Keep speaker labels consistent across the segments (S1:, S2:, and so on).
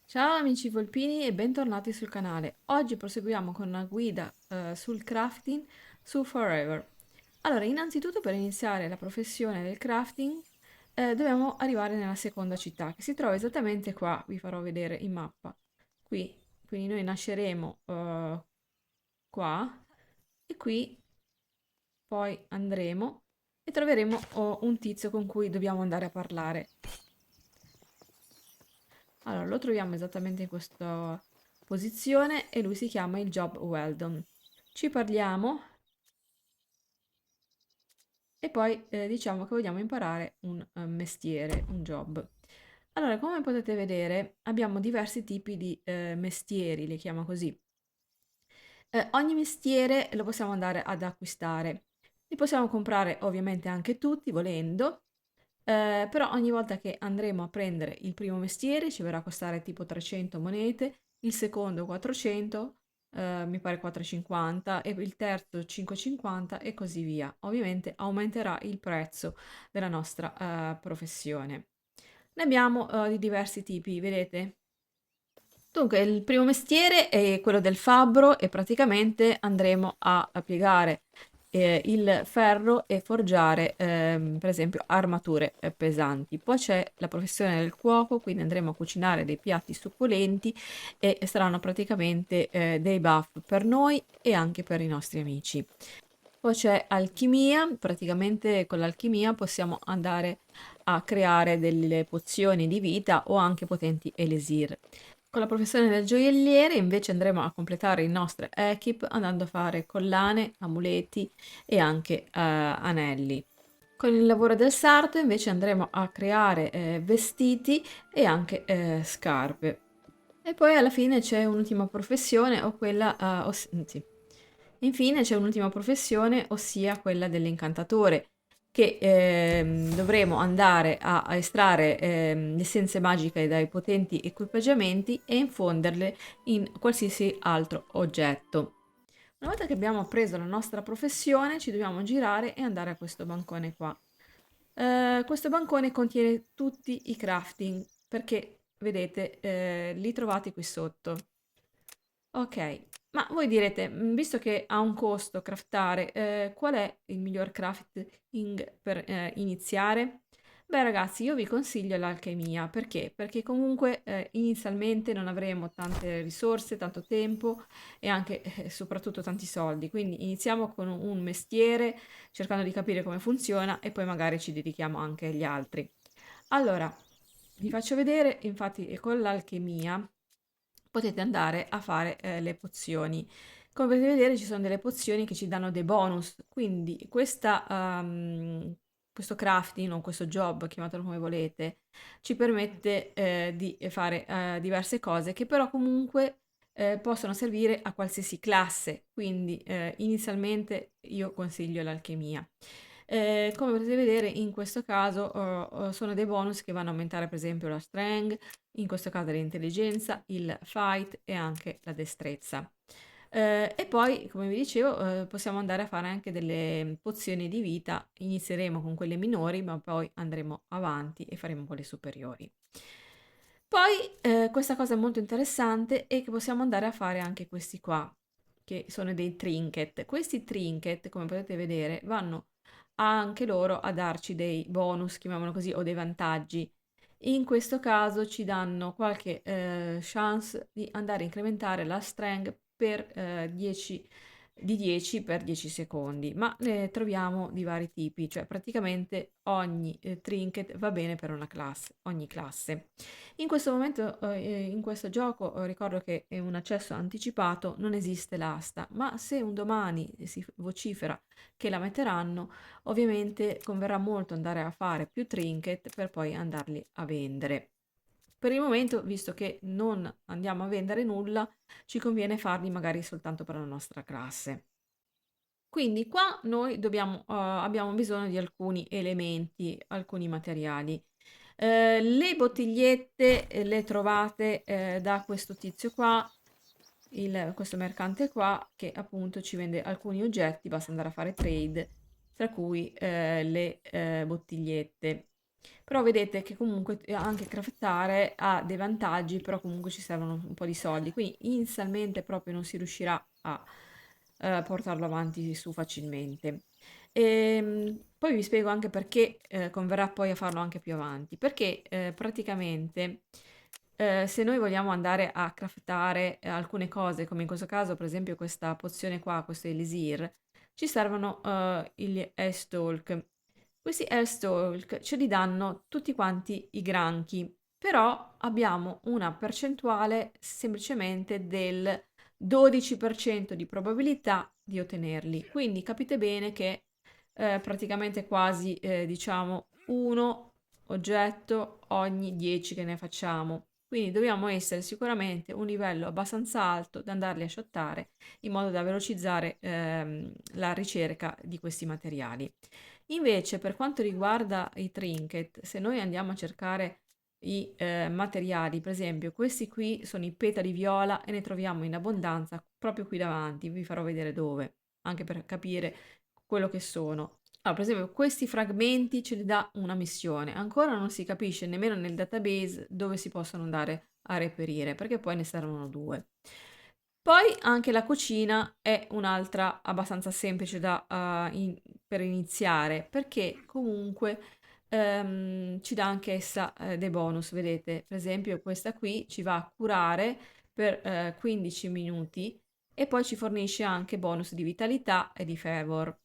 S1: Ciao amici volpini e bentornati sul canale. Oggi proseguiamo con una guida sul crafting su Forever. Allora, innanzitutto per iniziare la professione del crafting dobbiamo arrivare nella seconda città che si trova esattamente qua, vi farò vedere in mappa. Qui, quindi noi nasceremo qua e qui poi andremo e troveremo un tizio con cui dobbiamo andare a parlare. Allora, lo troviamo esattamente in questa posizione e lui si chiama il Job Weldon. Ci parliamo e poi diciamo che vogliamo imparare un mestiere, un job. Allora, come potete vedere, abbiamo diversi tipi di mestieri, li chiamo così. Ogni mestiere lo possiamo andare ad acquistare. Li possiamo comprare ovviamente anche tutti, volendo, però ogni volta che andremo a prendere il primo mestiere ci verrà a costare tipo 300 monete, il secondo 400, mi pare 4,50 e il terzo 5,50 e così via. Ovviamente aumenterà il prezzo della nostra professione. Ne abbiamo di diversi tipi, vedete? Dunque, il primo mestiere è quello del fabbro e praticamente andremo a piegare il ferro e forgiare, per esempio, armature pesanti. Poi c'è la professione del cuoco, quindi andremo a cucinare dei piatti succulenti e saranno praticamente dei buff per noi e anche per i nostri amici. Poi c'è alchimia, praticamente con l'alchimia possiamo andare a creare delle pozioni di vita o anche potenti elisir. Con la professione del gioielliere invece andremo a completare il nostro equip andando a fare collane, amuleti e anche anelli. Con il lavoro del sarto invece andremo a creare vestiti e anche scarpe. E poi alla fine c'è un'ultima professione o quella, sì. Infine c'è un'ultima professione, ossia quella dell'incantatore, che dovremo andare a estrarre le essenze magiche dai potenti equipaggiamenti e infonderle in qualsiasi altro oggetto. Una volta che abbiamo appreso la nostra professione, ci dobbiamo girare e andare a questo bancone qua. Questo bancone contiene tutti i crafting, perché vedete, li trovate qui sotto. Ok, ma voi direte, visto che ha un costo craftare, qual è il miglior crafting per iniziare? Beh, ragazzi, io vi consiglio l'alchimia, perché? Perché comunque inizialmente non avremo tante risorse, tanto tempo e anche soprattutto tanti soldi. Quindi iniziamo con un mestiere, cercando di capire come funziona e poi magari ci dedichiamo anche agli altri. Allora, vi faccio vedere, infatti, con l'alchimia potete andare a fare le pozioni. Come potete vedere ci sono delle pozioni che ci danno dei bonus, quindi questo crafting o questo job, chiamatelo come volete, ci permette di fare diverse cose che però comunque possono servire a qualsiasi classe, quindi inizialmente io consiglio l'alchimia. Come potete vedere in questo caso sono dei bonus che vanno a aumentare per esempio la strength, in questo caso l'intelligenza, il fight e anche la destrezza. E poi, come vi dicevo, possiamo andare a fare anche delle pozioni di vita. Inizieremo con quelle minori, ma poi andremo avanti e faremo quelle superiori. Poi, questa cosa molto interessante è che possiamo andare a fare anche questi qua, che sono dei trinket. Questi trinket, come potete vedere, vanno anche loro a darci dei bonus, chiamiamolo così, o dei vantaggi. In questo caso ci danno qualche chance di andare a incrementare la strength per 10, di 10 per 10 secondi, ma ne troviamo di vari tipi, cioè praticamente ogni trinket va bene per una classe, ogni classe. In questo momento, in questo gioco, ricordo che è un accesso anticipato, non esiste l'asta, ma se un domani si vocifera che la metteranno, ovviamente converrà molto andare a fare più trinket per poi andarli a vendere. Per il momento, visto che non andiamo a vendere nulla, ci conviene farli magari soltanto per la nostra classe. Quindi qua noi abbiamo bisogno di alcuni elementi, alcuni materiali. Le bottigliette le trovate da questo tizio qua, questo mercante qua, che appunto ci vende alcuni oggetti, basta andare a fare trade, tra cui le bottigliette. Però vedete che comunque anche craftare ha dei vantaggi, però comunque ci servono un po' di soldi, quindi inizialmente proprio non si riuscirà a portarlo avanti su facilmente. Poi vi spiego anche perché converrà poi a farlo anche più avanti, perché praticamente se noi vogliamo andare a craftare alcune cose, come in questo caso per esempio questa pozione qua, questo Elisir, ci servono gli Airstolk. Questi Airstolk ce li danno tutti quanti i granchi, però abbiamo una percentuale semplicemente del 12% di probabilità di ottenerli. Quindi capite bene che praticamente quasi diciamo uno oggetto ogni 10 che ne facciamo. Quindi dobbiamo essere sicuramente un livello abbastanza alto da andarli a shottare in modo da velocizzare la ricerca di questi materiali. Invece, per quanto riguarda i trinket, se noi andiamo a cercare i materiali, per esempio, questi qui sono i petali viola e ne troviamo in abbondanza proprio qui davanti, vi farò vedere dove, anche per capire quello che sono. Allora, per esempio, questi fragmenti ce li dà una missione. Ancora non si capisce nemmeno nel database dove si possono andare a reperire, perché poi ne servono due. Poi anche la cucina è un'altra abbastanza semplice per iniziare, perché comunque ci dà anche essa dei bonus, vedete? Per esempio questa qui ci va a curare per 15 minuti e poi ci fornisce anche bonus di vitalità e di favor.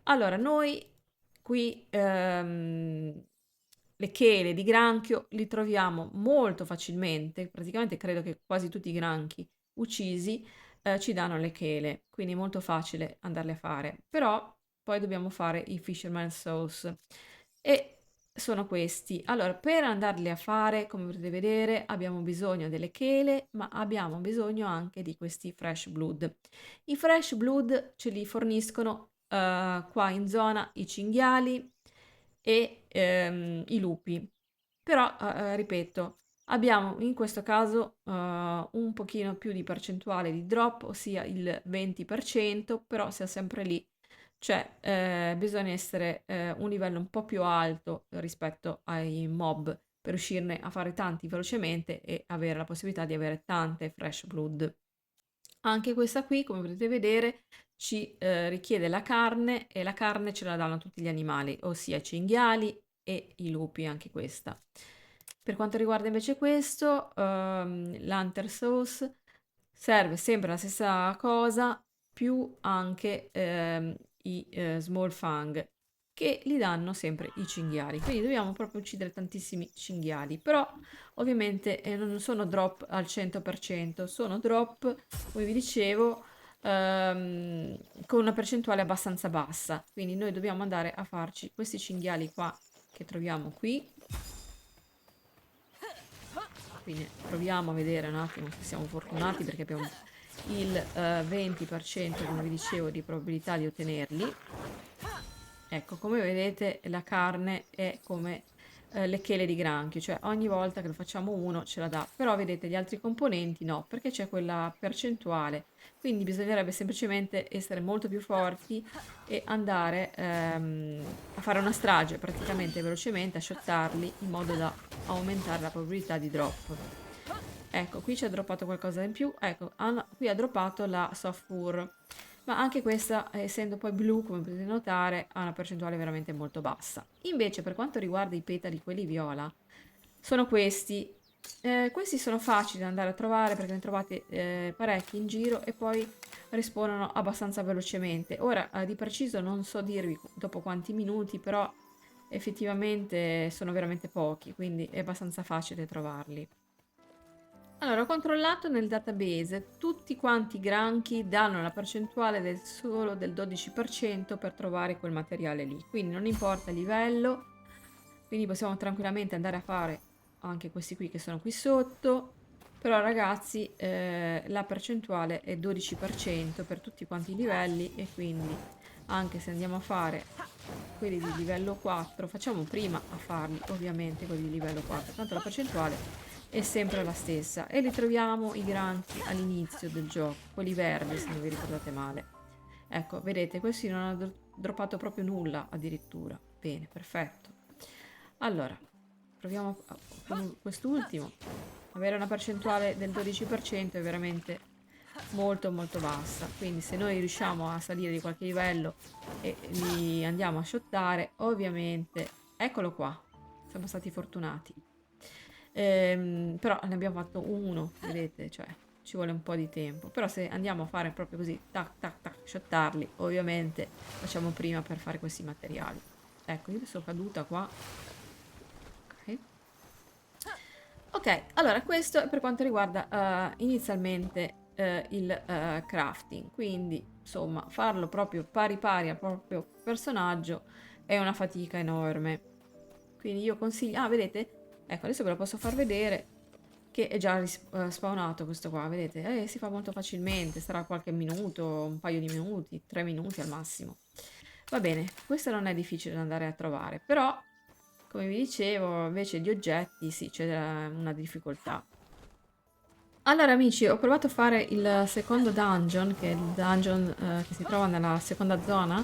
S1: Allora, noi qui le chele di granchio li troviamo molto facilmente, praticamente credo che quasi tutti i granchi uccisi ci danno le chele, quindi è molto facile andarle a fare. Però poi dobbiamo fare i Fisherman Sauce e sono questi. Allora, per andarli a fare, come potete vedere, abbiamo bisogno delle chele, ma abbiamo bisogno anche di questi Fresh Blood. I Fresh Blood ce li forniscono qua in zona i cinghiali e i lupi. Però, ripeto, abbiamo in questo caso un pochino più di percentuale di drop, ossia il 20%, però sia sempre lì. Cioè, bisogna essere un livello un po' più alto rispetto ai mob per riuscirne a fare tanti velocemente e avere la possibilità di avere tante fresh blood. Anche questa qui, come potete vedere, ci richiede la carne e la carne ce la danno tutti gli animali, ossia i cinghiali e i lupi, anche questa. Per quanto riguarda invece questo, l'Hunter Sauce serve sempre la stessa cosa, più anche i Small Fang, che li danno sempre i cinghiali. Quindi dobbiamo proprio uccidere tantissimi cinghiali, però ovviamente non sono drop al 100%, sono drop, come vi dicevo, con una percentuale abbastanza bassa. Quindi noi dobbiamo andare a farci questi cinghiali qua che troviamo qui. Quindi proviamo a vedere un attimo se siamo fortunati perché abbiamo il 20%, come vi dicevo, di probabilità di ottenerli. Ecco, come vedete la carne è come le chele di granchio, cioè ogni volta che lo facciamo uno ce la dà, però vedete gli altri componenti no, perché c'è quella percentuale, quindi bisognerebbe semplicemente essere molto più forti e andare a fare una strage praticamente velocemente, a shottarli in modo da aumentare la probabilità di drop. Ecco, qui ci ha droppato qualcosa in più, ecco, qui ha droppato la soft fur, ma anche questa, essendo poi blu, come potete notare, ha una percentuale veramente molto bassa. Invece, per quanto riguarda i petali, quelli viola, sono questi. Questi sono facili da andare a trovare perché ne trovate parecchi in giro e poi rispondono abbastanza velocemente. Ora, di preciso non so dirvi dopo quanti minuti, però effettivamente sono veramente pochi, quindi è abbastanza facile trovarli. Allora, ho controllato nel database, tutti quanti i granchi danno la percentuale solo del 12% per trovare quel materiale lì, quindi non importa il livello, quindi possiamo tranquillamente andare a fare anche questi qui che sono qui sotto, però ragazzi la percentuale è 12% per tutti quanti i livelli e quindi anche se andiamo a fare quelli di livello 4, facciamo prima a farli ovviamente quelli di livello 4, tanto la percentuale è sempre la stessa e li troviamo i granchi all'inizio del gioco, quelli verdi se non vi ricordate male. Ecco, vedete, questi non hanno droppato proprio nulla addirittura. Bene, perfetto. Allora, proviamo con quest'ultimo. Avere una percentuale del 12% è veramente molto molto bassa, quindi se noi riusciamo a salire di qualche livello e li andiamo a shottare, ovviamente, eccolo qua, siamo stati fortunati. Però ne abbiamo fatto uno, vedete, cioè ci vuole un po' di tempo, però se andiamo a fare proprio così, tac tac tac, shottarli, ovviamente facciamo prima per fare questi materiali. Ecco, io sono caduta qua. Ok. Ok, allora questo è per quanto riguarda inizialmente il crafting, quindi insomma farlo proprio pari pari al proprio personaggio è una fatica enorme. Quindi io consiglio, ah vedete, ecco adesso ve lo posso far vedere che è già spawnato questo qua, vedete, si fa molto facilmente, sarà qualche minuto, un paio di minuti, 3 minuti al massimo. Va bene, questo non è difficile da andare a trovare, però come vi dicevo, invece di oggetti, sì, c'è una difficoltà. Allora, amici, ho provato a fare il secondo dungeon, che è il dungeon che si trova nella seconda zona,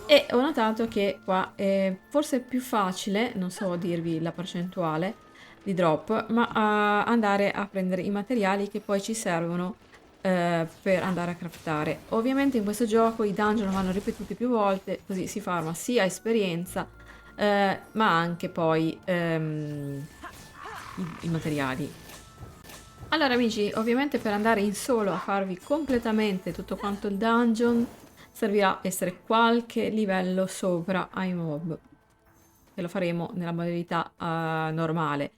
S1: e ho notato che qua è forse più facile, non so dirvi la percentuale di drop, ma andare a prendere i materiali che poi ci servono per andare a craftare. Ovviamente in questo gioco i dungeon vanno ripetuti più volte, così si farma sia esperienza ma anche poi i materiali. Allora amici, ovviamente per andare in solo a farvi completamente tutto quanto il dungeon servirà essere qualche livello sopra ai mob, e lo faremo nella modalità normale.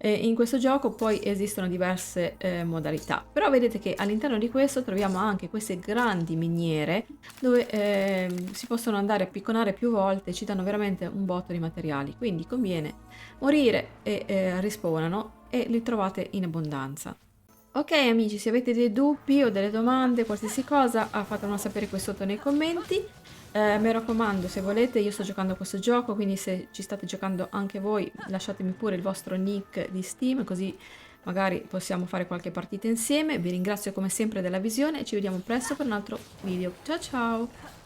S1: In questo gioco poi esistono diverse modalità, però vedete che all'interno di questo troviamo anche queste grandi miniere dove si possono andare a picconare più volte, ci danno veramente un botto di materiali, quindi conviene morire e rispawnano e li trovate in abbondanza. Ok amici, se avete dei dubbi o delle domande, qualsiasi cosa, fatemelo sapere qui sotto nei commenti. Mi raccomando, se volete, io sto giocando a questo gioco, quindi se ci state giocando anche voi, lasciatemi pure il vostro nick di Steam, così magari possiamo fare qualche partita insieme. Vi ringrazio come sempre della visione e ci vediamo presto per un altro video. Ciao ciao!